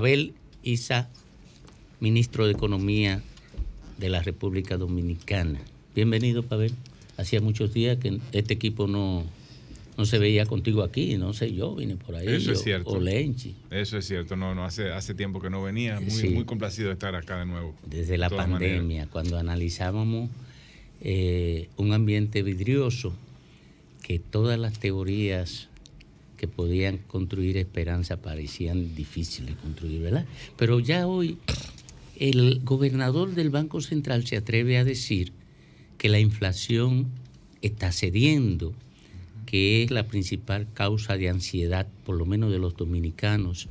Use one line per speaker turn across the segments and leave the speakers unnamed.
Pavel Isa, ministro de Economía de la República Dominicana. Bienvenido, Pavel. Hacía muchos días que este equipo no se veía contigo aquí, no sé, yo vine por ahí.
Eso es cierto.
O Lenchi.
Eso es cierto, hace tiempo que no venía, muy complacido de estar acá de nuevo.
Desde la pandemia, cuando analizábamos un ambiente vidrioso, que todas las teorías que podían construir esperanza parecían difíciles de construir, ¿verdad? Pero ya hoy el gobernador del Banco Central se atreve a decir que la inflación está cediendo, que es la principal causa de ansiedad, por lo menos de los dominicanos,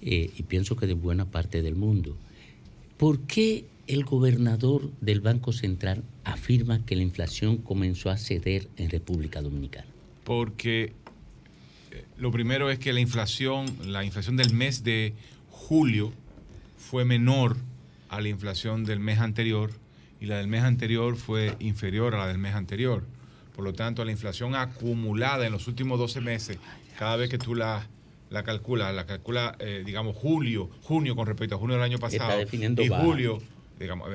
y pienso que de buena parte del mundo. ¿Por qué el gobernador del Banco Central afirma que la inflación comenzó a ceder en República Dominicana?
Porque lo primero es que la inflación del mes de julio fue menor a la inflación del mes anterior, y la del mes anterior fue inferior a la del mes anterior. Por lo tanto, la inflación acumulada en los últimos 12 meses, cada vez que tú la calculas, digamos, junio con respecto a junio del año pasado, y julio, digamos,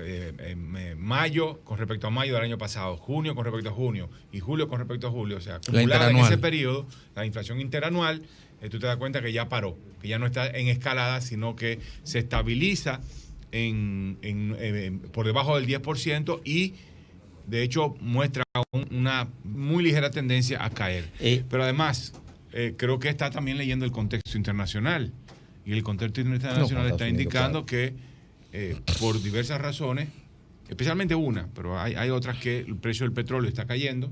mayo con respecto a mayo del año pasado, junio con respecto a junio, y julio con respecto a julio, o sea, acumulada en ese periodo, la inflación interanual, tú te das cuenta que ya paró, que ya no está en escalada, sino que se estabiliza por debajo del 10% y de hecho muestra una muy ligera tendencia a caer. Pero además, creo que está también leyendo el contexto internacional, y el contexto internacional está indicando que por diversas razones, especialmente una, pero hay otras, que el precio del petróleo está cayendo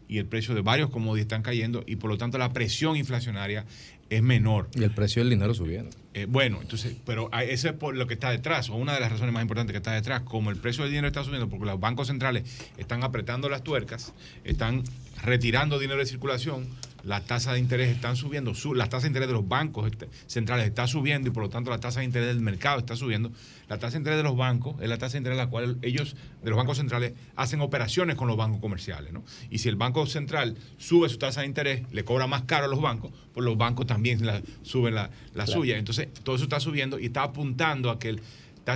y el precio de varios commodities están cayendo, y por lo tanto la presión inflacionaria es menor.
Y el precio del dinero subiendo.
Bueno, entonces, pero eso es por lo que está detrás, o una de las razones más importantes que está detrás. Como el precio del dinero está subiendo porque los bancos centrales están apretando las tuercas, están retirando dinero de circulación, las tasas de interés están subiendo, las tasas de interés de los bancos centrales están subiendo, y por lo tanto la tasa de interés del mercado está subiendo. La tasa de interés de los bancos es la tasa de interés en la cual ellos, de los bancos centrales, hacen operaciones con los bancos comerciales, ¿no? Y si el Banco Central sube su tasa de interés, le cobra más caro a los bancos, pues los bancos también suben la suya. Entonces, todo eso está subiendo y está apuntando a que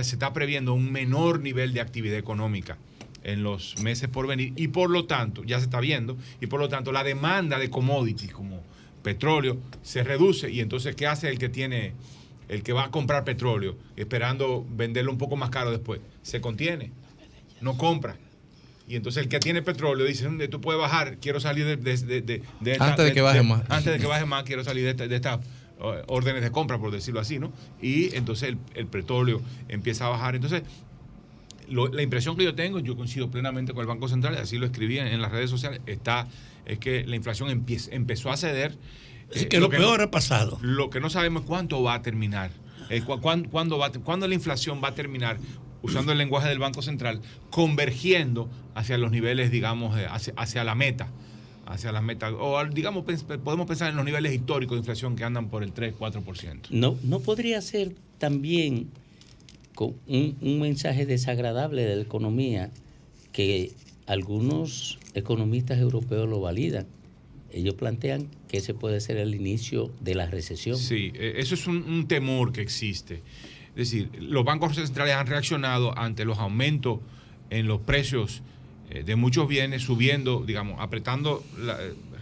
se está previendo un menor nivel de actividad económica en los meses por venir, y por lo tanto, ya se está viendo, y por lo tanto la demanda de commodities como petróleo se reduce. Y entonces, ¿qué hace el que va a comprar petróleo esperando venderlo un poco más caro después? Se contiene, no compra. Y entonces el que tiene petróleo dice: tú puedes bajar, quiero salir de esta,
antes de que baje más.
Antes de que baje más, quiero salir de estas órdenes de compra, por decirlo así, ¿no? Y entonces el petróleo empieza a bajar. Entonces, la impresión que yo tengo, yo coincido plenamente con el Banco Central, así lo escribí en las redes sociales, es que la inflación empezó a ceder.
Es que lo peor ha pasado.
Lo que no sabemos es cuánto va a terminar. ¿Cuándo la inflación va a terminar, usando el lenguaje del Banco Central, convergiendo hacia los niveles, digamos, hacia la meta? O digamos, podemos pensar en los niveles históricos de inflación que andan por el 3-4%.
No podría ser también con un mensaje desagradable de la economía, que algunos economistas europeos lo validan. Ellos plantean que ese puede ser el inicio de la recesión.
Sí, eso es un temor que existe. Es decir, los bancos centrales han reaccionado ante los aumentos en los precios de muchos bienes, subiendo, digamos,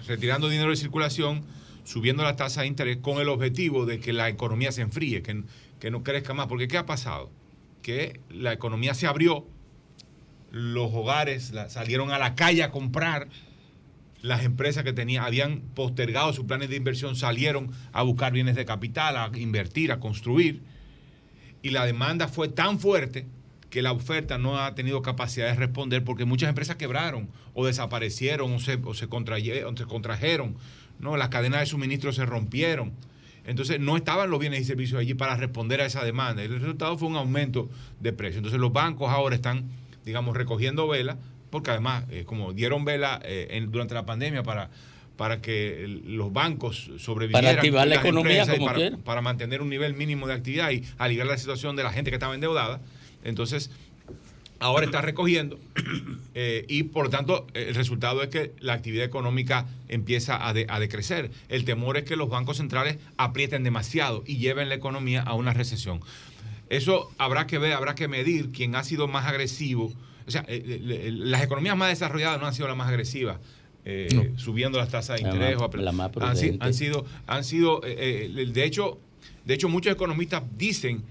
retirando dinero de circulación, subiendo la tasa de interés, con el objetivo de que la economía se enfríe, que no crezca más. Porque ¿qué ha pasado? Que la economía se abrió, los hogares salieron a la calle a comprar, las empresas que habían postergado sus planes de inversión salieron a buscar bienes de capital, a invertir, a construir, y la demanda fue tan fuerte que la oferta no ha tenido capacidad de responder, porque muchas empresas quebraron o desaparecieron o se contrajeron, ¿no? Las cadenas de suministro se rompieron. Entonces no estaban los bienes y servicios allí para responder a esa demanda. El resultado fue un aumento de precios. Entonces los bancos ahora están, digamos, recogiendo vela, porque además, como dieron vela durante la pandemia para que los bancos sobrevivieran,
para activar la economía como quieran,
para mantener un nivel mínimo de actividad y aliviar la situación de la gente que estaba endeudada. Entonces ahora está recogiendo y por lo tanto el resultado es que la actividad económica empieza a decrecer. El temor es que los bancos centrales aprieten demasiado y lleven la economía a una recesión. Eso habrá que ver, habrá que medir quién ha sido más agresivo. O sea, las economías más desarrolladas no han sido las más agresivas. Subiendo las tasas de interés.
La más prudente.
Han sido de hecho, muchos economistas dicen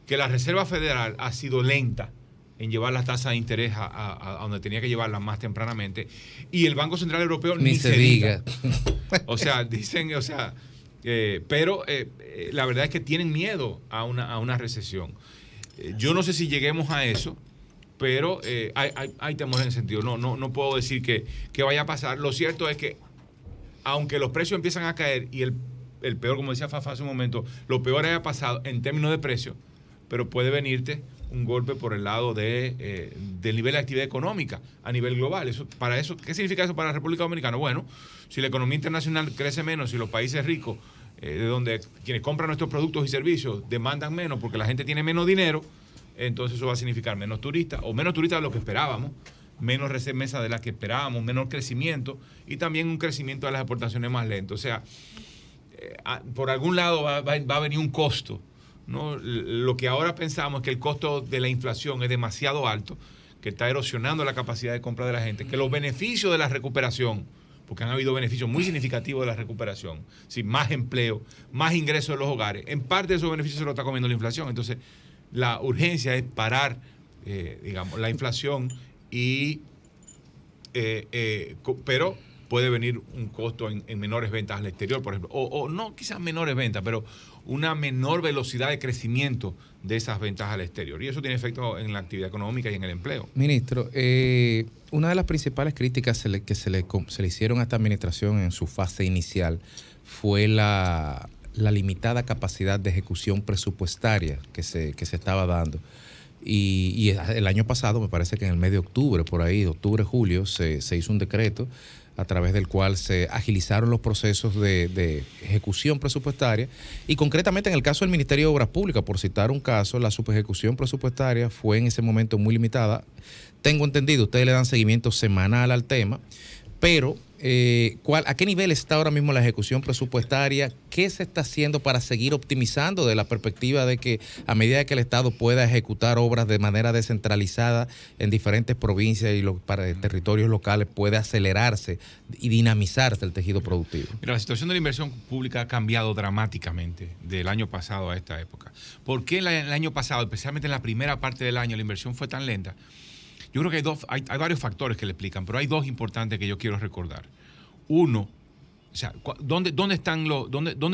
que la Reserva Federal ha sido lenta en llevar las tasas de interés a donde tenía que llevarlas más tempranamente. Y el Banco Central Europeo ni se diga. O sea, dicen, pero la verdad es que tienen miedo a una recesión. Yo no sé si lleguemos a eso, pero hay temor en ese sentido. No puedo decir que vaya a pasar. Lo cierto es que, aunque los precios empiezan a caer y el peor, como decía Fafa hace un momento, lo peor haya pasado en términos de precios, pero puede venirte un golpe por el lado del nivel de actividad económica a nivel global. ¿Qué significa eso para la República Dominicana? Bueno, si la economía internacional crece menos, si los países ricos, de donde quienes compran nuestros productos y servicios demandan menos porque la gente tiene menos dinero, entonces eso va a significar menos turistas, o menos turistas de lo que esperábamos, menos remesas de las que esperábamos, menor crecimiento y también un crecimiento de las exportaciones más lento. O sea, por algún lado va a venir un costo, ¿no? Lo que ahora pensamos es que el costo de la inflación es demasiado alto, que está erosionando la capacidad de compra de la gente, que los beneficios de la recuperación, porque han habido beneficios muy significativos de la recuperación, ¿sí? Más empleo, más ingresos de los hogares, en parte de esos beneficios se lo está comiendo la inflación. Entonces, la urgencia es parar, la inflación pero puede venir un costo en menores ventas al exterior, por ejemplo, o no quizás menores ventas, pero una menor velocidad de crecimiento de esas ventas al exterior. Y eso tiene efecto en la actividad económica y en el empleo.
Ministro, una de las principales críticas que se le hicieron a esta administración en su fase inicial fue la limitada capacidad de ejecución presupuestaria que se estaba dando. Y el año pasado, me parece que en el mes de octubre, por ahí, octubre, julio, se hizo un decreto a través del cual se agilizaron los procesos de ejecución presupuestaria y concretamente en el caso del Ministerio de Obras Públicas, por citar un caso, la subejecución presupuestaria fue en ese momento muy limitada. Tengo entendido, ustedes le dan seguimiento semanal al tema, pero ¿a qué nivel está ahora mismo la ejecución presupuestaria? ¿Qué se está haciendo para seguir optimizando de la perspectiva de que a medida que el Estado pueda ejecutar obras de manera descentralizada en diferentes provincias y para territorios locales puede acelerarse y dinamizarse el tejido productivo?
Mira, la situación de la inversión pública ha cambiado dramáticamente del año pasado a esta época. ¿Por qué el año pasado, especialmente en la primera parte del año, la inversión fue tan lenta? Yo creo que hay varios factores que le explican, pero hay dos importantes que yo quiero recordar. Uno, o sea, ¿dónde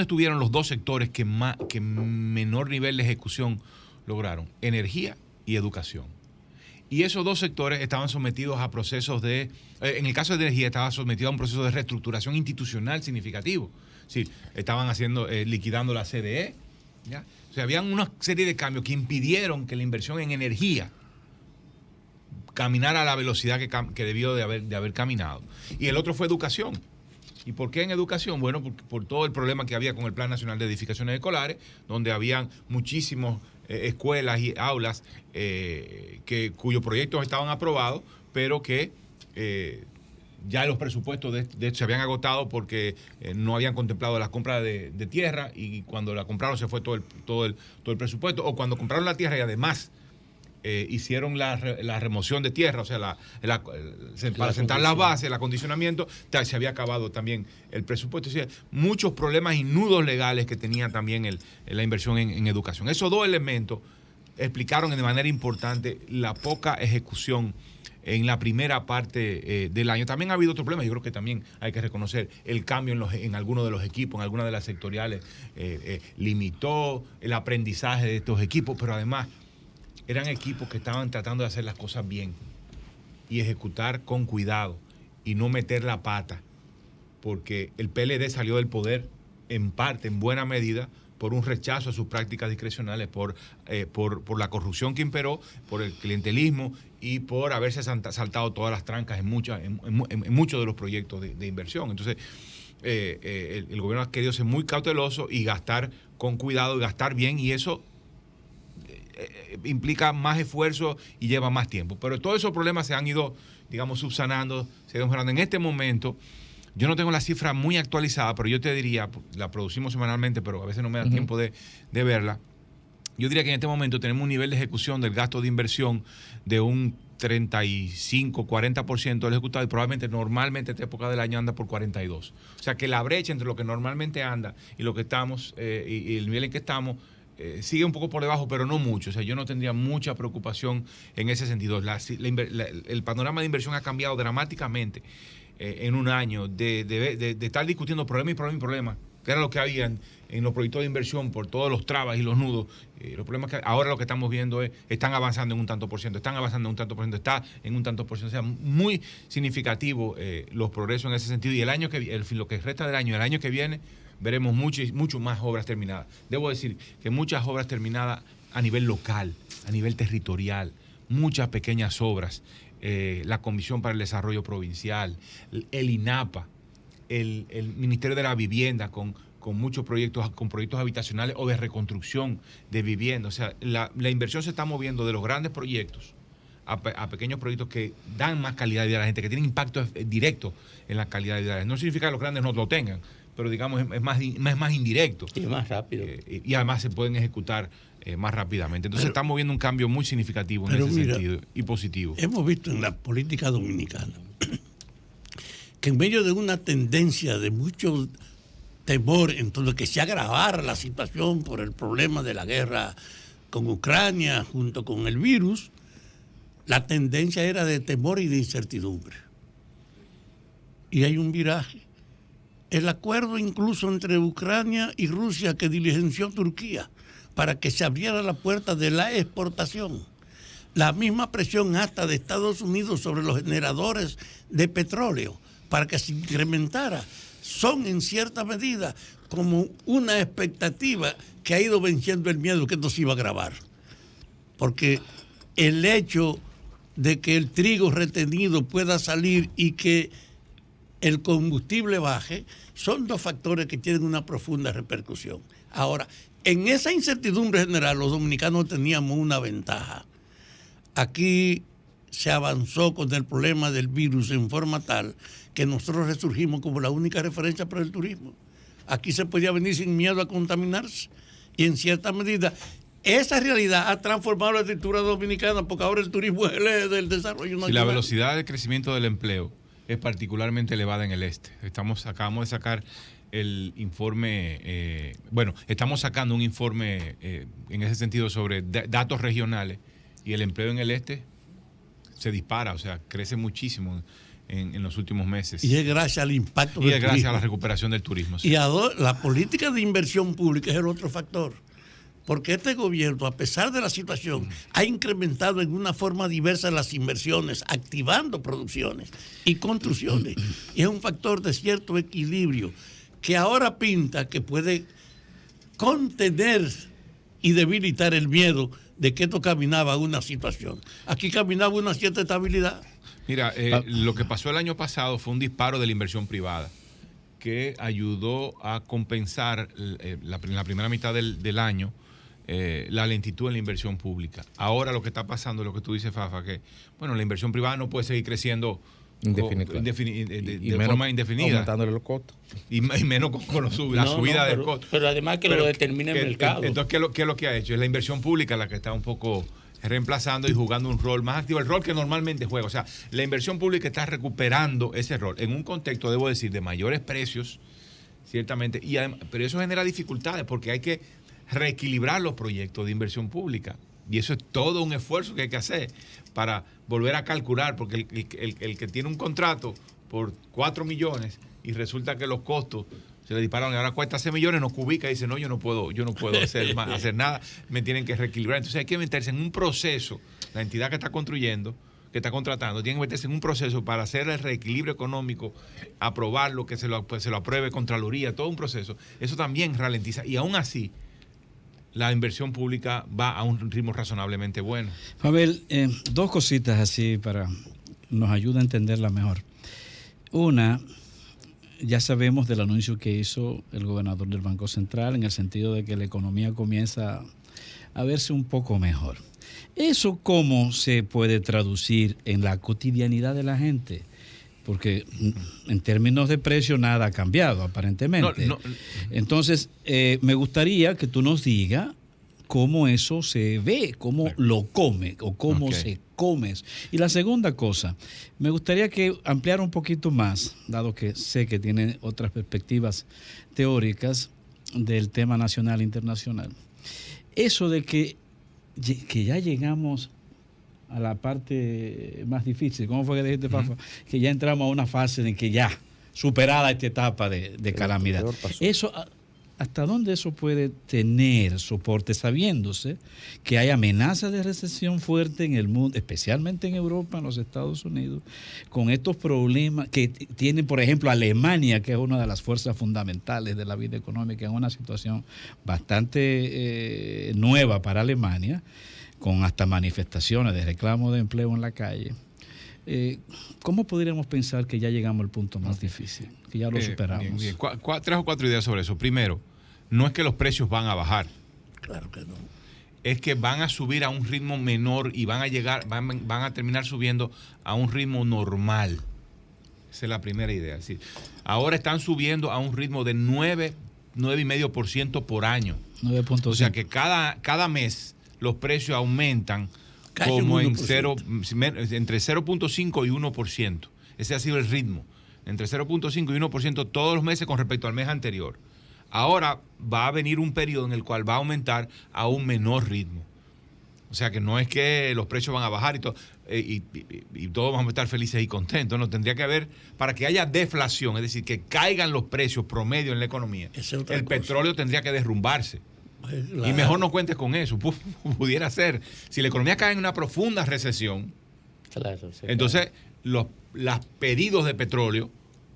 estuvieron los dos sectores que menor nivel de ejecución lograron? Energía y educación. Y esos dos sectores estaban sometidos a procesos en el caso de energía, estaba sometido a un proceso de reestructuración institucional significativo. Sí, estaban liquidando la CDE, ¿ya? O sea, habían una serie de cambios que impidieron que la inversión en energía caminar a la velocidad que debió de haber caminado. Y el otro fue educación. ¿Y por qué en educación? Bueno, por todo el problema que había con el Plan Nacional de Edificaciones Escolares, donde habían muchísimas escuelas y aulas cuyos proyectos estaban aprobados, pero que ya los presupuestos de hecho se habían agotado porque no habían contemplado la compra de tierra, y cuando la compraron se fue todo el presupuesto, o cuando compraron la tierra y además hicieron la remoción de tierra, o sea, para sentar las bases, el acondicionamiento, se había acabado también el presupuesto. O sea, muchos problemas y nudos legales que tenía también la inversión en educación. Esos dos elementos explicaron de manera importante la poca ejecución en la primera parte del año. También ha habido otros problemas. Yo creo que también hay que reconocer el cambio en algunos de los equipos, en algunas de las sectoriales, limitó el aprendizaje de estos equipos, pero además eran equipos que estaban tratando de hacer las cosas bien y ejecutar con cuidado y no meter la pata, porque el PLD salió del poder en parte, en buena medida, por un rechazo a sus prácticas discrecionales, por la corrupción que imperó, por el clientelismo y por haberse saltado todas las trancas en muchos de los proyectos de inversión. Entonces, el gobierno ha querido ser muy cauteloso y gastar con cuidado y gastar bien, y eso implica más esfuerzo y lleva más tiempo. Pero todos esos problemas se han ido, digamos, subsanando, se han ido mejorando. En este momento, yo no tengo la cifra muy actualizada, pero yo te diría, la producimos semanalmente, pero a veces no me da tiempo de verla. Yo diría que en este momento tenemos un nivel de ejecución del gasto de inversión de un 35-40% del ejecutado, y probablemente normalmente esta época del año anda por 42%. O sea que la brecha entre lo que normalmente anda y lo que estamos, y el nivel en que estamos, sigue un poco por debajo, pero no mucho. O sea, yo no tendría mucha preocupación en ese sentido. El panorama de inversión ha cambiado dramáticamente en un año, de estar discutiendo problemas, que era lo que había en los proyectos de inversión por todos los trabas y los nudos. Los problemas que ahora lo que estamos viendo es, están avanzando en un tanto por ciento, está en un tanto por ciento. O sea, muy significativo los progresos en ese sentido. Y lo que resta del año, el año que viene, veremos mucho más obras terminadas. Debo decir que muchas obras terminadas a nivel local, a nivel territorial, muchas pequeñas obras. La Comisión para el Desarrollo Provincial, el INAPA, el Ministerio de la Vivienda con muchos proyectos, con proyectos habitacionales o de reconstrucción de vivienda. O sea, la inversión se está moviendo de los grandes proyectos a pequeños proyectos que dan más calidad de vida a la gente, que tienen impacto directo en la calidad de vida. No significa que los grandes no lo tengan, pero digamos es más indirecto.
Y más rápido.
Y además se pueden ejecutar más rápidamente. Entonces estamos viendo un cambio muy significativo en ese sentido y positivo.
Hemos visto en la política dominicana que en medio de una tendencia de mucho temor en todo que se agravara la situación por el problema de la guerra con Ucrania junto con el virus, la tendencia era de temor y de incertidumbre. Y hay un viraje. El acuerdo incluso entre Ucrania y Rusia que diligenció Turquía para que se abriera la puerta de la exportación. La misma presión hasta de Estados Unidos sobre los generadores de petróleo para que se incrementara, son en cierta medida como una expectativa que ha ido venciendo el miedo que esto se iba a agravar. Porque el hecho de que el trigo retenido pueda salir y que el combustible baje, son dos factores que tienen una profunda repercusión. Ahora, en esa incertidumbre general, los dominicanos teníamos una ventaja. Aquí se avanzó con el problema del virus en forma tal que nosotros resurgimos como la única referencia para el turismo. Aquí se podía venir sin miedo a contaminarse. Y en cierta medida, esa realidad ha transformado la estructura dominicana, porque ahora el turismo es el eje del desarrollo nacional.
Y la velocidad de crecimiento del empleo es particularmente elevada en el este. Acabamos de sacar el informe, estamos sacando un informe en ese sentido sobre datos regionales, y el empleo en el este se dispara, o sea, crece muchísimo en los últimos meses.
Y es gracias al impacto
del turismo. Y es gracias a la recuperación del turismo. Sí.
Y la política de inversión pública es el otro factor. Porque este gobierno, a pesar de la situación, ha incrementado en una forma diversa las inversiones, activando producciones y construcciones. Y es un factor de cierto equilibrio que ahora pinta que puede contener y debilitar el miedo de que esto caminaba una situación. Aquí caminaba una cierta estabilidad.
Mira, lo que pasó el año pasado fue un disparo de la inversión privada que ayudó a compensar en la primera mitad del año la lentitud en la inversión pública. Ahora lo que está pasando, lo que tú dices, Fafa, que la inversión privada no puede seguir creciendo de forma indefinida.
Aumentándole los costos.
Y menos con la subida del costo.
Pero además que lo determina el mercado.
Entonces, ¿qué es lo que ha hecho? Es la inversión pública la que está un poco reemplazando y jugando un rol más activo, el rol que normalmente juega. O sea, la inversión pública está recuperando ese rol en un contexto, debo decir, de mayores precios, ciertamente, pero eso genera dificultades porque hay que reequilibrar los proyectos de inversión pública. Y eso es todo un esfuerzo que hay que hacer para volver a calcular, porque el que tiene un contrato por 4 millones y resulta que los costos se le dispararon y ahora cuesta 6 millones, nos ubica y dice, no, yo no puedo hacer nada, me tienen que reequilibrar. Entonces hay que meterse en un proceso, la entidad que está construyendo, que está contratando, tiene que meterse en un proceso para hacer el reequilibrio económico, aprobarlo, que se lo apruebe Contraloría, todo un proceso. Eso también ralentiza y aún así la inversión pública va a un ritmo razonablemente bueno.
Fabel, dos cositas así para nos ayuda a entenderla mejor. Una, ya sabemos del anuncio que hizo el gobernador del Banco Central en el sentido de que la economía comienza a verse un poco mejor. ¿Eso cómo se puede traducir en la cotidianidad de la gente? Porque en términos de precio nada ha cambiado aparentemente. Entonces, me gustaría que tú nos digas cómo eso se ve, cómo lo come o cómo se come. Y la segunda cosa, me gustaría que ampliara un poquito más, dado que sé que tiene otras perspectivas teóricas del tema nacional e internacional. Eso de que ya llegamos a la parte más difícil. ¿Cómo fue que dijiste, Fafa? Que ya entramos a una fase en que ya, superada esta etapa de calamidad. Eso, ¿hasta dónde eso puede tener soporte, sabiéndose que hay amenazas de recesión fuerte en el mundo, especialmente en Europa, en los Estados Unidos, con estos problemas que tiene, por ejemplo, Alemania, que es una de las fuerzas fundamentales de la vida económica, en una situación bastante nueva para Alemania, con hasta manifestaciones de reclamo de empleo en la calle? ¿Cómo podríamos pensar que ya llegamos al punto más difícil, que ya lo superamos?
Bien. 3 o 4 ideas sobre eso. Primero, no es que los precios van a bajar.
Claro que no.
Es que van a subir a un ritmo menor y van a terminar subiendo a un ritmo normal. Esa es la primera idea. Es decir, ahora están subiendo a un ritmo de 9,5% por año.
9.5.
O sea que cada mes los precios aumentan
Casi
como
un
entre
1%.
y 1%. Ese ha sido el ritmo. Entre 0.5 y 1% todos los meses con respecto al mes anterior. Ahora va a venir un periodo en el cual va a aumentar a un menor ritmo. O sea que no es que los precios van a bajar y todos vamos a estar felices y contentos. No, tendría que haber, para que haya deflación, es decir, que caigan los precios promedio en la economía, el petróleo tendría que derrumbarse. Claro. Y mejor no cuentes con eso. Pudiera ser. Si la economía cae en una profunda recesión, entonces los pedidos de petróleo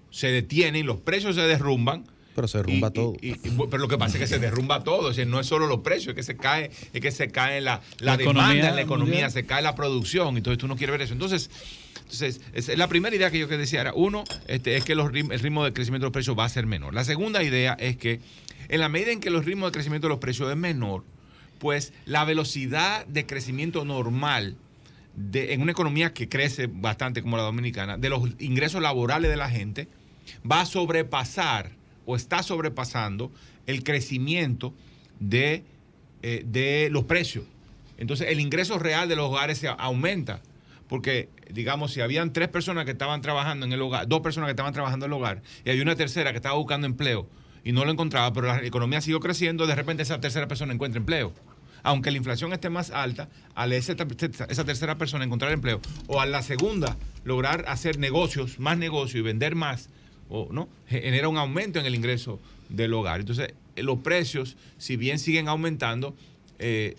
se detienen, los precios se derrumban.
Pero se derrumba todo.
Pero lo que pasa es que se derrumba todo. O sea, no es solo los precios, es que se cae la demanda en la economía, mundial. Se cae la producción. Entonces tú no quieres ver eso. Entonces la primera idea que yo decía era, uno, es que el ritmo de crecimiento de los precios va a ser menor. La segunda idea es que en la medida en que los ritmos de crecimiento de los precios es menor, pues la velocidad de crecimiento normal en una economía que crece bastante como la dominicana, de los ingresos laborales de la gente, va a sobrepasar o está sobrepasando el crecimiento de los precios. Entonces el ingreso real de los hogares se aumenta, porque digamos, si habían 3 personas que estaban trabajando en el hogar, 2 personas que estaban trabajando en el hogar, y había una tercera que estaba buscando empleo, y no lo encontraba, pero la economía siguió creciendo, de repente esa tercera persona encuentra empleo. Aunque la inflación esté más alta, al esa tercera persona encontrar empleo, o a la segunda lograr hacer más negocios y vender más, ¿no? Genera un aumento en el ingreso del hogar. Entonces, los precios, si bien siguen aumentando,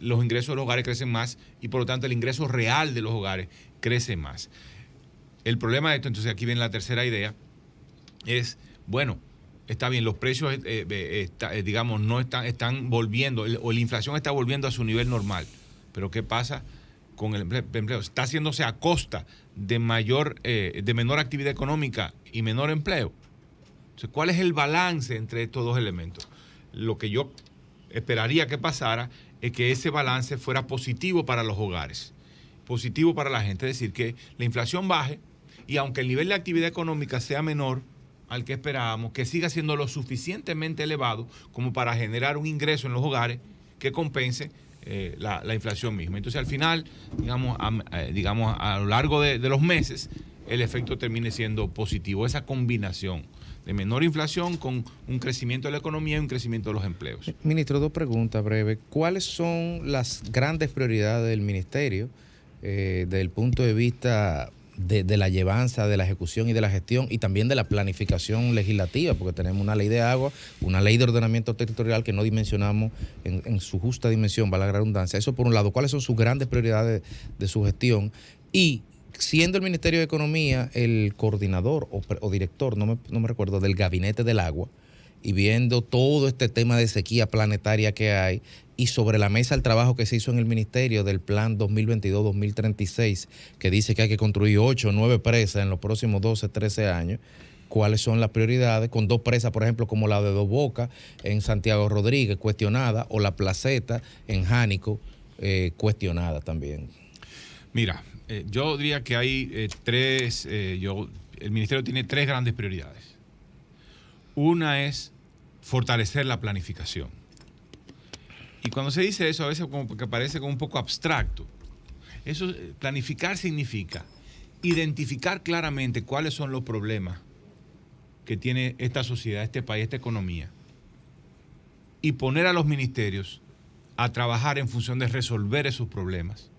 los ingresos de los hogares crecen más y por lo tanto el ingreso real de los hogares crece más. El problema de esto, entonces aquí viene la tercera idea, es, bueno, está bien, los precios, digamos, no están volviendo, o la inflación está volviendo a su nivel normal. Pero ¿qué pasa con el empleo? Está haciéndose a costa de menor actividad económica y menor empleo. Entonces, ¿cuál es el balance entre estos dos elementos? Lo que yo esperaría que pasara es que ese balance fuera positivo para los hogares, positivo para la gente, es decir, que la inflación baje y aunque el nivel de actividad económica sea menor al que esperábamos, que siga siendo lo suficientemente elevado como para generar un ingreso en los hogares que compense la inflación misma. Entonces, al final, digamos a lo largo de los meses, el efecto termine siendo positivo. Esa combinación de menor inflación con un crecimiento de la economía y un crecimiento de los empleos.
Ministro, 2 preguntas breves. ¿Cuáles son las grandes prioridades del ministerio desde el punto de vista de la llevanza, de la ejecución y de la gestión y también de la planificación legislativa? Porque tenemos una ley de agua, una ley de ordenamiento territorial que no dimensionamos en su justa dimensión, valga la redundancia. Eso por un lado. ¿Cuáles son sus grandes prioridades de su gestión? Y siendo el Ministerio de Economía el coordinador o director, no me recuerdo, del Gabinete del Agua, y viendo todo este tema de sequía planetaria que hay, y sobre la mesa el trabajo que se hizo en el ministerio del plan 2022-2036, que dice que hay que construir 8 o 9 presas en los próximos 12, 13 años, cuáles son las prioridades, con 2 presas, por ejemplo, como la de Dos Bocas en Santiago Rodríguez, cuestionada, o la Placeta en Jánico, cuestionada también.
Mira, yo diría que hay el Ministerio tiene 3 grandes prioridades. Una es fortalecer la planificación. Y cuando se dice eso, a veces como que parece como un poco abstracto. Eso, planificar significa identificar claramente cuáles son los problemas que tiene esta sociedad, este país, esta economía, y poner a los ministerios a trabajar en función de resolver esos problemas,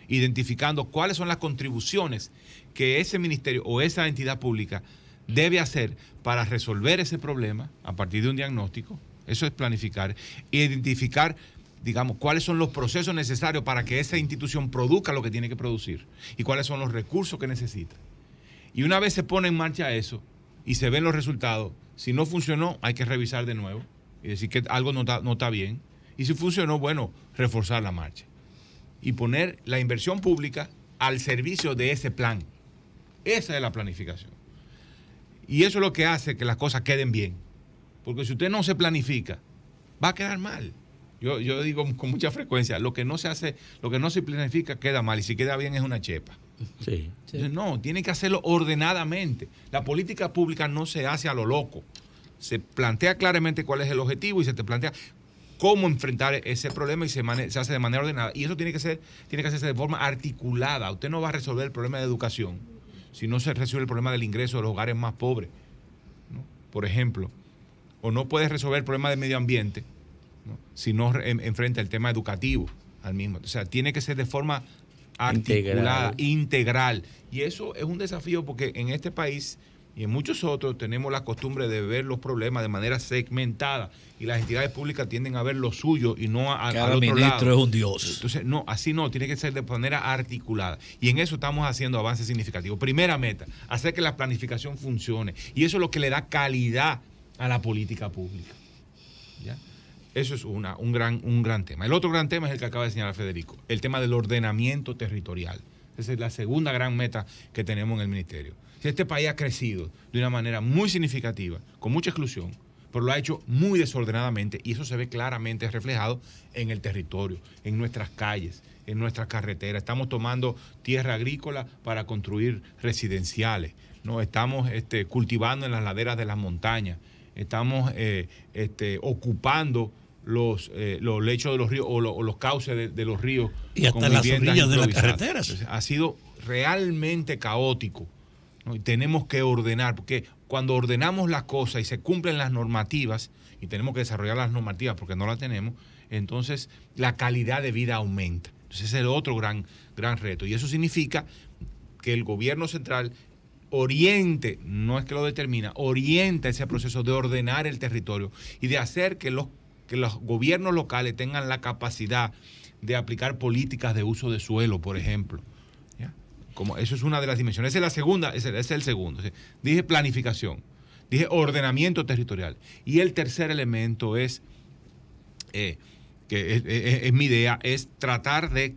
identificando cuáles son las contribuciones que ese ministerio o esa entidad pública debe hacer para resolver ese problema a partir de un diagnóstico. Eso es planificar. Identificar, digamos, cuáles son los procesos necesarios para que esa institución produzca lo que tiene que producir y cuáles son los recursos que necesita. Y una vez se pone en marcha eso y se ven los resultados, si no funcionó, hay que revisar de nuevo y decir que algo no está bien. Y si funcionó, bueno, reforzar la marcha y poner la inversión pública al servicio de ese plan. Esa es la planificación. Y eso es lo que hace que las cosas queden bien. Porque si usted no se planifica, va a quedar mal. Yo digo con mucha frecuencia, lo que no se hace, lo que no se planifica queda mal, y si queda bien es una chepa.
Sí.
Entonces, no, tiene que hacerlo ordenadamente. La política pública no se hace a lo loco. Se plantea claramente cuál es el objetivo y se te plantea cómo enfrentar ese problema y se hace de manera ordenada. Y eso tiene que hacerse de forma articulada. Usted no va a resolver el problema de educación si no se resuelve el problema del ingreso de los hogares más pobres, ¿no? Por ejemplo, o no puede resolver el problema del medio ambiente, ¿no? Si no enfrenta el tema educativo al mismo. O sea, tiene que ser de forma articulada, integral. Y eso es un desafío porque en este país y en muchos otros tenemos la costumbre de ver los problemas de manera segmentada y las entidades públicas tienden a ver lo suyo y no al otro
ministro
lado.
Es un dios.
Entonces, no, así no, tiene que ser de manera articulada. Y en eso estamos haciendo avances significativos. Primera meta, hacer que la planificación funcione. Y eso es lo que le da calidad a la política pública. ¿Ya? Eso es un gran tema. El otro gran tema es el que acaba de señalar Federico, el tema del ordenamiento territorial. Esa es la segunda gran meta que tenemos en el ministerio. Este país ha crecido de una manera muy significativa, con mucha exclusión, pero lo ha hecho muy desordenadamente y eso se ve claramente reflejado en el territorio, en nuestras calles, en nuestras carreteras. Estamos tomando tierra agrícola para construir residenciales, ¿no? Estamos cultivando en las laderas de las montañas, estamos ocupando los lechos de los ríos o los cauces de los ríos.
Y hasta las orillas de las carreteras.
Entonces, ha sido realmente caótico, ¿no? Y tenemos que ordenar, porque cuando ordenamos las cosas y se cumplen las normativas, y tenemos que desarrollar las normativas porque no las tenemos, entonces la calidad de vida aumenta. Entonces ese es el otro gran reto. Y eso significa que el gobierno central oriente, no es que lo determina, orienta ese proceso de ordenar el territorio y de hacer que los gobiernos locales tengan la capacidad de aplicar políticas de uso de suelo, por ejemplo. ¿Ya? Como eso es una de las dimensiones. Esa es la segunda, ese es el segundo. Dije planificación, dije ordenamiento territorial. Y el tercer elemento es, que es mi idea, es tratar de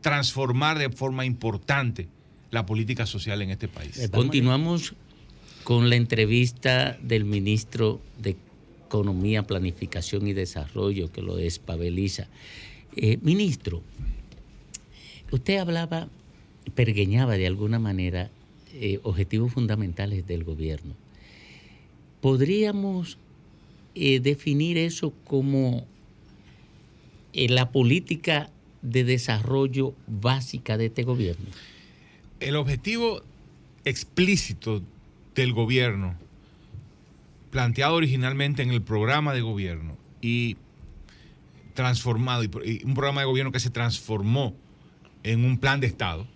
transformar de forma importante la política social en este país.
Continuamos con la entrevista del ministro de Economía, Planificación y Desarrollo, que lo despabeliza. Ministro, usted hablaba, pergeñaba de alguna manera objetivos fundamentales del gobierno. ¿Podríamos definir eso como la política de desarrollo básica de este gobierno?
El objetivo explícito del gobierno, planteado originalmente en el programa de gobierno y transformado, y un programa de gobierno que se transformó en un plan de Estado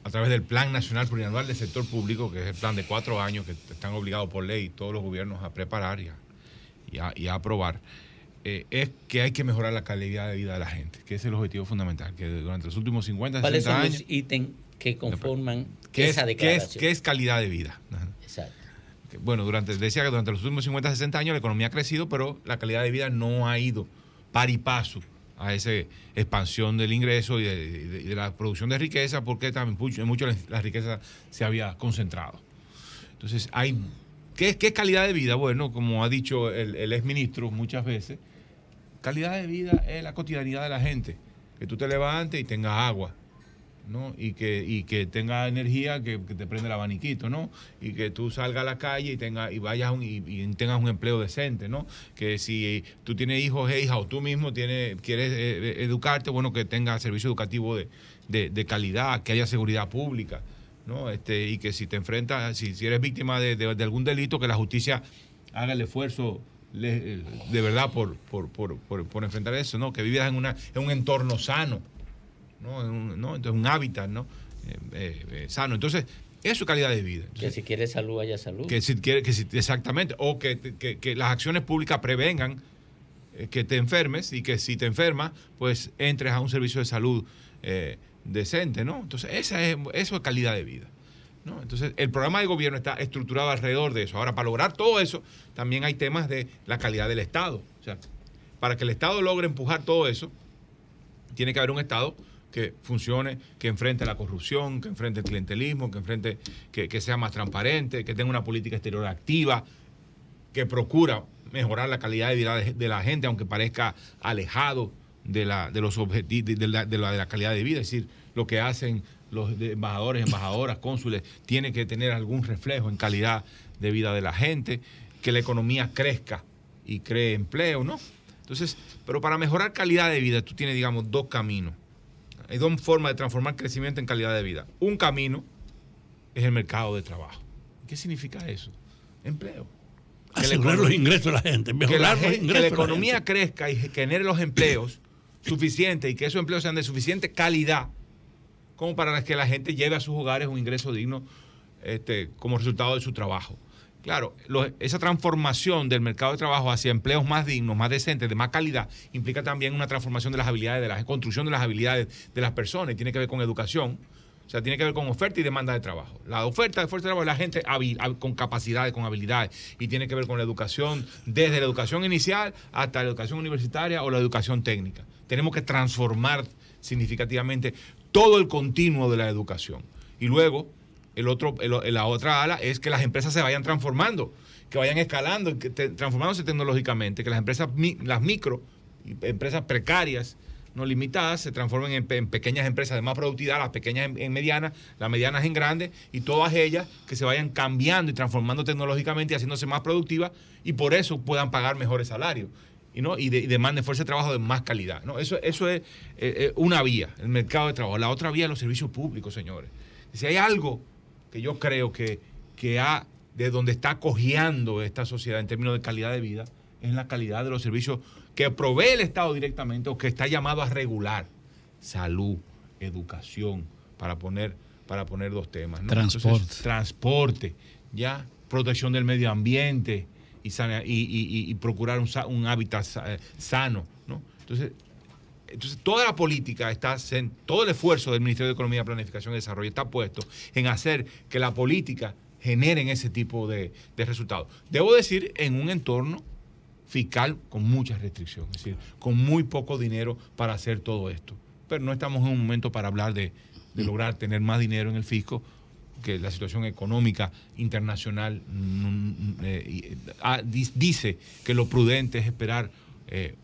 a través del Plan Nacional Plurianual del Sector Público, que es el plan de 4 años que están obligados por ley todos los gobiernos a preparar y a aprobar, es que hay que mejorar la calidad de vida de la gente, que es el objetivo fundamental, que durante los últimos 50, 60 años...
¿Cuáles son los ítems que conforman esa declaración?
¿Qué es calidad de vida?
Exacto.
Bueno, decía que durante los últimos 50, 60 años la economía ha crecido, pero la calidad de vida no ha ido par y paso a esa expansión del ingreso y de la producción de riqueza, porque también mucho la riqueza se había concentrado. Entonces, ¿qué es calidad de vida? Bueno, como ha dicho el exministro muchas veces, calidad de vida es la cotidianidad de la gente. Que tú te levantes y tengas agua, ¿no? Y que tenga energía, que te prenda el abaniquito, ¿no? Y que tú salgas a la calle y tengas un empleo decente, ¿no? Que si tú tienes hijos e hijas o tú mismo quieres educarte, bueno, que tengas servicio educativo de calidad, que haya seguridad pública, ¿no? Y que si te enfrentas, si eres víctima de algún delito, que la justicia haga el esfuerzo de verdad por enfrentar eso, ¿no? Que vivas en un entorno sano, ¿no? Entonces, un hábitat, ¿no? Sano. Entonces, eso es calidad de vida. Entonces,
que si quieres salud, haya salud.
Exactamente. O que las acciones públicas prevengan que te enfermes y que si te enfermas, pues entres a un servicio de salud decente, ¿no? Entonces, eso es calidad de vida, ¿no? Entonces, el programa de gobierno está estructurado alrededor de eso. Ahora, para lograr todo eso, también hay temas de la calidad del Estado. O sea, para que el Estado logre empujar todo eso, tiene que haber un Estado que funcione, que enfrente la corrupción, que enfrente el clientelismo, que sea más transparente, que tenga una política exterior activa, que procura mejorar la calidad de vida de la gente, aunque parezca alejado de los objetivos, de la calidad de vida. Es decir, lo que hacen los embajadores, embajadoras, cónsules, tiene que tener algún reflejo en calidad de vida de la gente, que la economía crezca y cree empleo, ¿no? Entonces, pero para mejorar calidad de vida, tú tienes, digamos, dos caminos. Hay dos formas de transformar crecimiento en calidad de vida. Un camino es el mercado de trabajo. ¿Qué significa eso? Empleo.
Asegurar los ingresos de la gente, mejorar los ingresos.
Que la economía crezca y genere los empleos suficientes y que esos empleos sean de suficiente calidad como para que la gente lleve a sus hogares un ingreso digno como resultado de su trabajo. Claro, esa transformación del mercado de trabajo hacia empleos más dignos, más decentes, de más calidad, implica también una transformación de las habilidades, de la construcción de las habilidades de las personas, y tiene que ver con educación, o sea, tiene que ver con oferta y demanda de trabajo. La oferta de fuerza de trabajo es la gente con capacidades, con habilidades, y tiene que ver con la educación, desde la educación inicial hasta la educación universitaria o la educación técnica. Tenemos que transformar significativamente todo el continuo de la educación. Y luego, la otra ala es que las empresas se vayan transformando, que vayan escalando, transformándose tecnológicamente, que las empresas, las micro, empresas precarias, no limitadas, se transformen en pequeñas empresas de más productividad, las pequeñas en medianas, las medianas en grandes, y todas ellas que se vayan cambiando y transformando tecnológicamente y haciéndose más productivas, y por eso puedan pagar mejores salarios. Y demanden fuerza de trabajo de más calidad, ¿no? Eso es una vía, el mercado de trabajo. La otra vía es los servicios públicos, señores. Si hay algo que yo creo que de donde está cojeando esta sociedad en términos de calidad de vida, es la calidad de los servicios que provee el Estado directamente o que está llamado a regular. Salud, educación, para poner dos temas, ¿no?
Transporte.
Entonces, transporte, ya, protección del medio ambiente y procurar un hábitat sano, ¿no? Entonces, toda la política todo el esfuerzo del Ministerio de Economía, Planificación y Desarrollo está puesto en hacer que la política generen ese tipo de resultados. Debo decir, en un entorno fiscal con muchas restricciones, es decir, con muy poco dinero para hacer todo esto. Pero no estamos en un momento para hablar de lograr tener más dinero en el fisco, que la situación económica internacional dice que lo prudente es esperar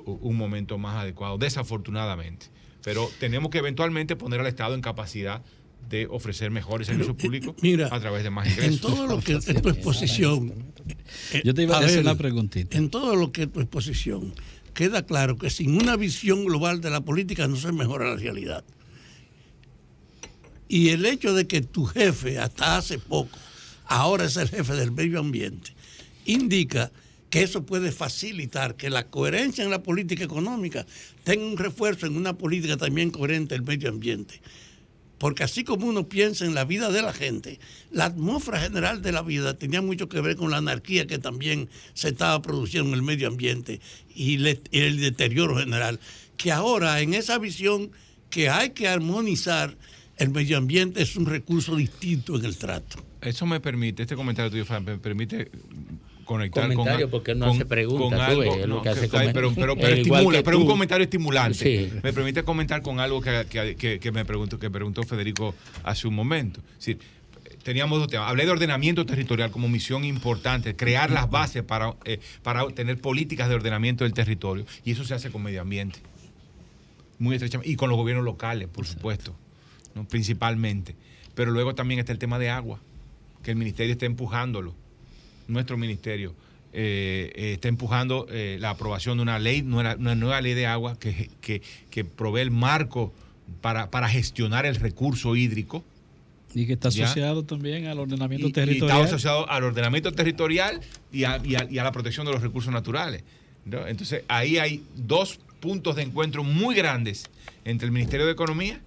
un momento más adecuado, desafortunadamente. Pero tenemos que eventualmente poner al Estado en capacidad de ofrecer mejores servicios públicos a través de más ingresos.
En todo lo que es tu exposición,
yo te iba a hacer una preguntita.
En todo lo que es tu exposición, queda claro que sin una visión global de la política no se mejora la realidad. Y el hecho de que tu jefe, hasta hace poco, ahora es el jefe del medio ambiente, indica que eso puede facilitar que la coherencia en la política económica tenga un refuerzo en una política también coherente del medio ambiente. Porque así como uno piensa en la vida de la gente, la atmósfera general de la vida tenía mucho que ver con la anarquía que también se estaba produciendo en el medio ambiente y el deterioro general. Que ahora, en esa visión que hay que armonizar, el medio ambiente es un recurso distinto en el trato.
Eso me permite, este comentario tuyo, Fran, me permite conectar
comentario porque él no hace preguntas, tú ves, es lo que hace
pero estimula, pero un comentario estimulante. Sí. Me permite comentar con algo que me preguntó Federico hace un momento. Es decir, teníamos dos temas. Hablé de ordenamiento territorial como misión importante, crear las bases para tener políticas de ordenamiento del territorio, y eso se hace con medio ambiente, muy estrechamente, y con los gobiernos locales, por supuesto, ¿no? Principalmente. Pero luego también está el tema de agua, que el ministerio está empujándolo. Nuestro ministerio está empujando la aprobación de una nueva ley de agua que provee el marco para gestionar el recurso hídrico.
Y que está asociado también al ordenamiento territorial.
Y está asociado al ordenamiento territorial y a la protección de los recursos naturales, ¿no? Entonces, ahí hay dos puntos de encuentro muy grandes entre el Ministerio de Economía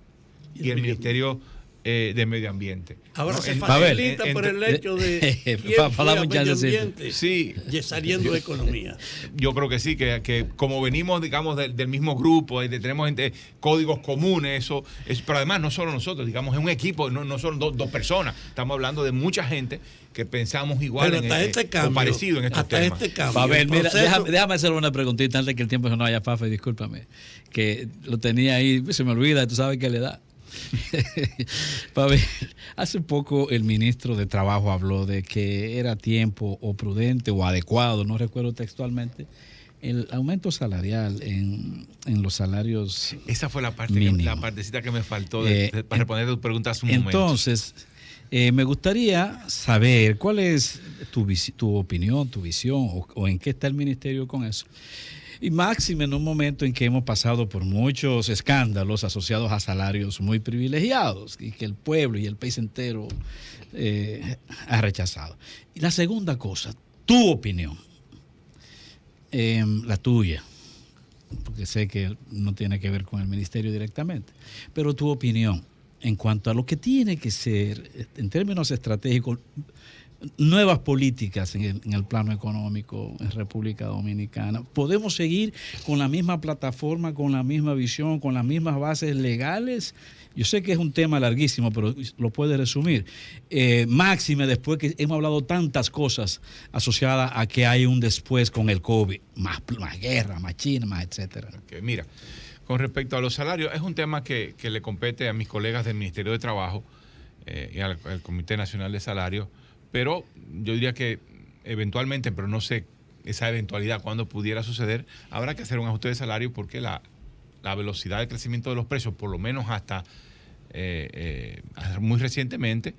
y el Ministerio de Medio Ambiente.
Ahora
¿no?
se facilita por el hecho de quién fue a medio ambiente saliendo de economía.
Yo creo que sí, que como venimos, digamos, del mismo grupo, tenemos códigos comunes, eso pero además no solo nosotros, digamos, es un equipo, no son dos personas, estamos hablando de mucha gente que pensamos igual o parecido en estos temas.
Pavel, mira, déjame hacerle una preguntita antes de que el tiempo se nos vaya, Fafa, y discúlpame, que lo tenía ahí, se me olvida, tú sabes qué le da. Pavel, hace poco el ministro de Trabajo habló de que era tiempo o prudente o adecuado, no recuerdo textualmente, el aumento salarial en los salarios.
Esa fue la partecita que me faltó para responder tu pregunta hace un momento.
Entonces, me gustaría saber cuál es tu opinión, tu visión o en qué está el ministerio con eso. Y máxime en un momento en que hemos pasado por muchos escándalos asociados a salarios muy privilegiados y que el pueblo y el país entero ha rechazado. Y la segunda cosa, tu opinión, la tuya, porque sé que no tiene que ver con el ministerio directamente, pero tu opinión en cuanto a lo que tiene que ser, en términos estratégicos, nuevas políticas en el plano económico en República Dominicana. ¿Podemos seguir con la misma plataforma, con la misma visión, con las mismas bases legales? Yo sé que es un tema larguísimo, pero lo puede resumir. Máxime después que hemos hablado tantas cosas asociadas a que hay un después con el COVID, más guerra, más China, más etcétera.
Okay, mira, con respecto a los salarios, es un tema que le compete a mis colegas del Ministerio de Trabajo y al Comité Nacional de Salarios. Pero yo diría que eventualmente, pero no sé esa eventualidad cuándo pudiera suceder, habrá que hacer un ajuste de salario porque la velocidad de crecimiento de los precios, por lo menos hasta muy recientemente,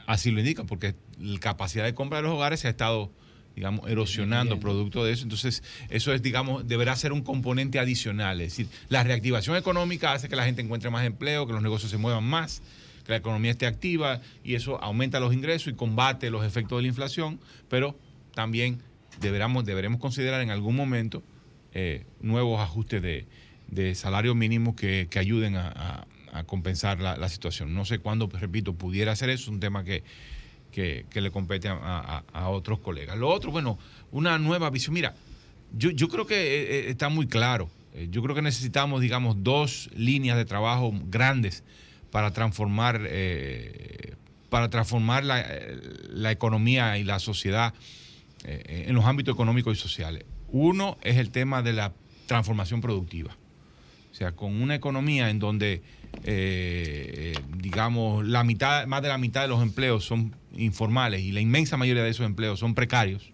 así lo indica, porque la capacidad de compra de los hogares se ha estado, digamos, erosionando producto de eso. Entonces, eso es, digamos, deberá ser un componente adicional. Es decir, la reactivación económica hace que la gente encuentre más empleo, que los negocios se muevan más, que la economía esté activa y eso aumenta los ingresos y combate los efectos de la inflación, pero también deberemos considerar en algún momento nuevos ajustes de salario mínimo que ayuden a compensar la situación. No sé cuándo, repito, pudiera hacer eso, es un tema que le compete a otros colegas. Lo otro, bueno, una nueva visión. Mira, yo creo que está muy claro. Yo creo que necesitamos, digamos, dos líneas de trabajo grandes para transformar la economía y la sociedad en los ámbitos económicos y sociales. Uno es el tema de la transformación productiva. O sea, con una economía en donde, digamos, más de la mitad de los empleos son informales y la inmensa mayoría de esos empleos son precarios,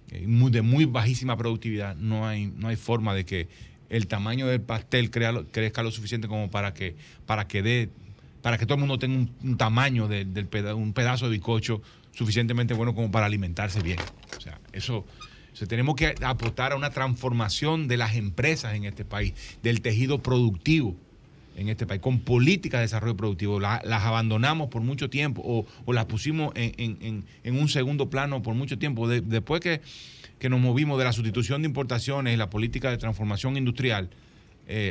de muy bajísima productividad, no hay forma de que el tamaño del pastel crezca lo suficiente como para que todo el mundo tenga un tamaño un pedazo de bizcocho suficientemente bueno como para alimentarse bien. O sea, tenemos que apostar a una transformación de las empresas en este país, del tejido productivo en este país, con políticas de desarrollo productivo. Las abandonamos por mucho tiempo o las pusimos en un segundo plano por mucho tiempo. Después que nos movimos de la sustitución de importaciones y la política de transformación industrial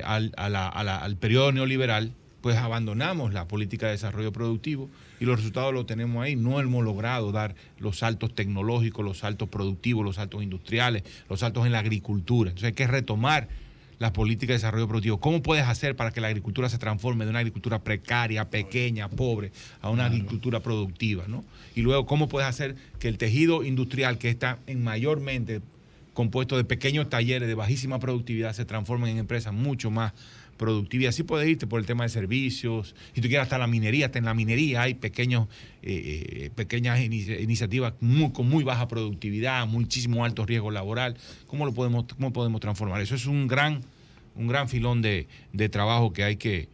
al periodo neoliberal, pues abandonamos la política de desarrollo productivo y los resultados los tenemos ahí. No hemos logrado dar los saltos tecnológicos, los saltos productivos, los saltos industriales, los saltos en la agricultura. Entonces hay que retomar las políticas de desarrollo productivo. ¿Cómo puedes hacer para que la agricultura se transforme de una agricultura precaria, pequeña, pobre, a una agricultura productiva, ¿no? Y luego, ¿cómo puedes hacer que el tejido industrial, que está mayormente compuesto de pequeños talleres de bajísima productividad, se transformen en empresas mucho más productivas? Y así puedes irte por el tema de servicios. Si tú quieres, hasta la minería, hasta en la minería hay pequeñas iniciativas con muy baja productividad, muchísimo alto riesgo laboral. ¿Cómo podemos transformar? Eso es un gran filón de trabajo que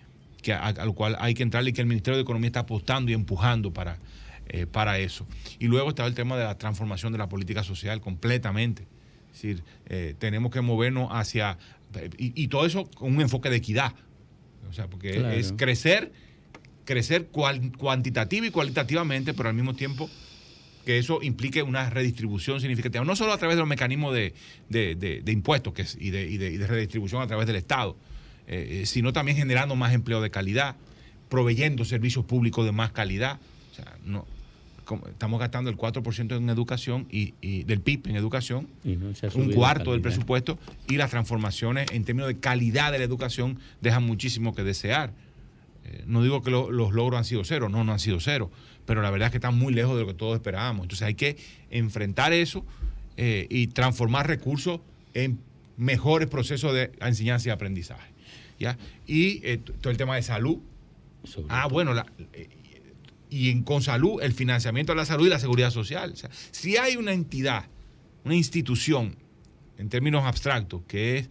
al cual hay que entrar, y que el Ministerio de Economía está apostando y empujando para eso. Y luego está el tema de la transformación de la política social completamente. Es decir, tenemos que movernos hacia... Y todo eso con un enfoque de equidad. O sea, porque claro, es crecer cuantitativa y cualitativamente, pero al mismo tiempo que eso implique una redistribución significativa. No solo a través de los mecanismos de impuestos y de redistribución a través del Estado, sino también generando más empleo de calidad, proveyendo servicios públicos de más calidad. O sea, estamos gastando el 4% en educación y del PIB en educación, un cuarto del presupuesto, y las transformaciones en términos de calidad de la educación dejan muchísimo que desear. No digo que los logros han sido cero, no han sido cero, pero la verdad es que están muy lejos de lo que todos esperábamos. Entonces hay que enfrentar eso y transformar recursos en mejores procesos de enseñanza y aprendizaje, ¿ya? Y todo el tema de salud. Con salud, el financiamiento de la salud y la seguridad social. O sea, si hay una entidad, una institución, en términos abstractos, que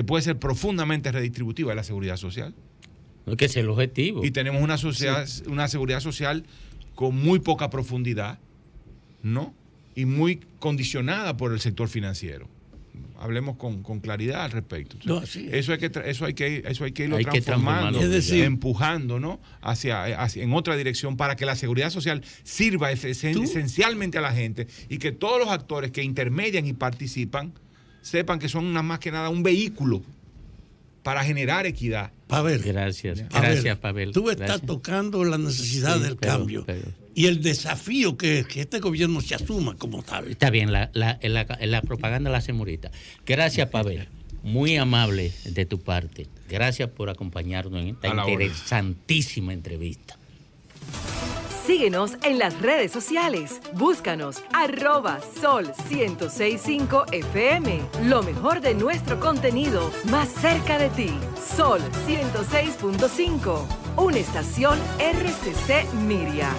puede ser profundamente redistributiva, es la seguridad social.
Que es el objetivo.
Y tenemos una sociedad, sí, una seguridad social con muy poca profundidad, ¿no? Y muy condicionada por el sector financiero. Hablemos con claridad al respecto. Eso hay que irlo transformando,
es decir,
empujando, ¿no? hacia en otra dirección, para que la seguridad social sirva esencialmente a la gente, y que todos los actores que intermedian y participan sepan que son más que nada un vehículo para generar equidad.
Pavel.
Gracias, Pavel.
Tú estás tocando la necesidad del cambio y el desafío que este gobierno se asuma como tal.
Está bien, la propaganda la hace Morita. Gracias, Pavel. Muy amable de tu parte. Gracias por acompañarnos en esta interesantísima entrevista.
Síguenos en las redes sociales. Búscanos @Sol1065 FM. Lo mejor de nuestro contenido más cerca de ti. Sol 106.5. Una estación RCC Miria.